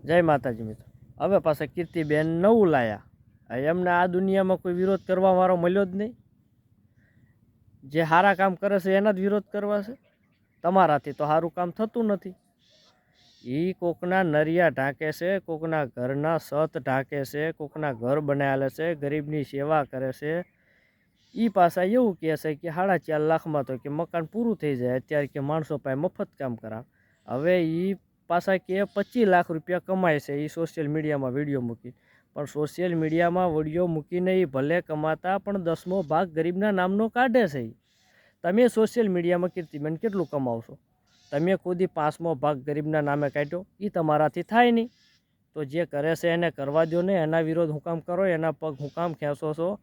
જય માતાજી મિત્રો. હવે પાછા કીર્તિબેન નવું લાયા. એમને આ દુનિયામાં કોઈ વિરોધ કરવા વાળો મળ્યો જ નહીં. જે સારા કામ કરે છે એના જ વિરોધ કરવા છે. તમારાથી તો સારું કામ થતું નથી. એ કોકના નરિયા ઢાંકે છે, કોકના ઘરના સત ઢાંકે છે, કોકના ઘર બનાવેલા છે, ગરીબની સેવા કરે છે. એ પાછા એવું કહે છે કે 4.5 લાખમાં તો કે મકાન પૂરું થઈ જાય. અત્યારે કે માણસો પાસે મફત કામ કરાવે. હવે એ પાછા કે 25 લાખ રૂપિયા કમાય છે એ સોશિયલ મીડિયામાં વિડીયો મૂકી. પણ સોશિયલ મીડિયામાં વિડીયો મૂકીને એ ભલે કમાતા પણ 10મો ભાગ ગરીબના નામનો કાઢે છે. તમે સોશિયલ મીડિયામાં કીર્તિબેન કેટલું કમાવશો? તમે ખુદ 5મો ભાગ ગરીબના નામે કાઢ્યો, એ તમારાથી થાય નહીં. તો જે કરે છે એને કરવા દો ને. એના વિરોધ હું કામ કરો? એના પગ હું કામ ખેંચો છો?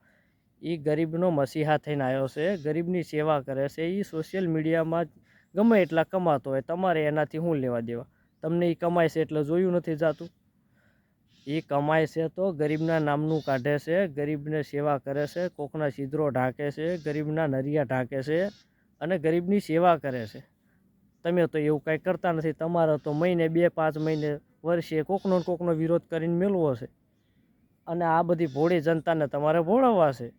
એ ગરીબનો મસીહા થઈને આવ્યો છે, ગરીબની સેવા કરે છે. એ સોશિયલ મીડિયામાં ગમે એટલા કમાતો હોય, તમારે એનાથી શું લેવા દેવા? તમને એ કમાય છે એટલે જોયું નથી જાતું? એ કમાય છે તો ગરીબના નામનું કાઢે છે, ગરીબને સેવા કરે છે, કોકના છિદ્રો ઢાંકે છે, ગરીબના નરિયા ઢાંકે છે અને ગરીબની સેવા કરે છે. તમે તો એવું કાંઈ કરતા નથી. તમારે તો મહિને 2-5 મહિને વર્ષે કોકનો વિરોધ કરીને મેળવો છે. અને આ બધી ભોળી જનતાને તમારે ભોળવવા છે.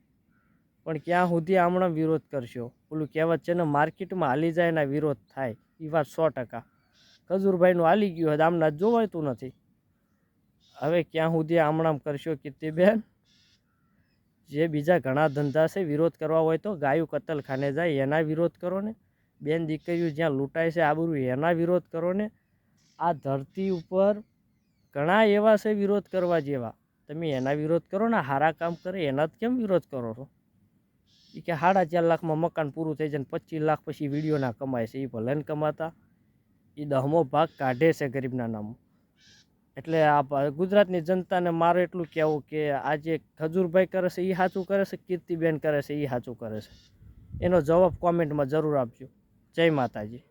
પણ ક્યાં સુધી હમણાં વિરોધ કરશો? ઓલું કહેવત છે ને, માર્કેટમાં હાલી જાય એના વિરોધ થાય. એ વાત 100%. ખજૂરભાઈનું હાલી ગયું હોય આમના જોવાતું નથી. હવે ક્યાં સુધી હમણાં કરશો કીર્તિબેન? જે બીજા ઘણા ધંધા છે, વિરોધ કરવા હોય તો ગાયું કતલખાને જાય એના વિરોધ કરો ને. બેન દીકરીઓ જ્યાં લૂંટાય છે આબરૂ એના વિરોધ કરો ને. આ ધરતી ઉપર ઘણા એવા છે વિરોધ કરવા જેવા. તમે એના વિરોધ કરો ને. સારા કામ કરે એના જ કેમ વિરોધ કરો છો? એ કે 4.5 લાખમાં મકાન પૂરું થઈ જાય ને 25 લાખ પછી વિડીયોના કમાય છે. એ ભલે ને કમાતા. એ 10મો ભાગ કાઢે છે ગરીબના નામો. એટલે આ ગુજરાતની જનતાને મારે એટલું કહેવું કે આજે ખજૂરભાઈ કરે છે એ સાચું કરે છે, કીર્તિબેન કરે છે એ સાચું કરે છે? એનો જવાબ કોમેન્ટમાં જરૂર આપજો. જય માતાજી.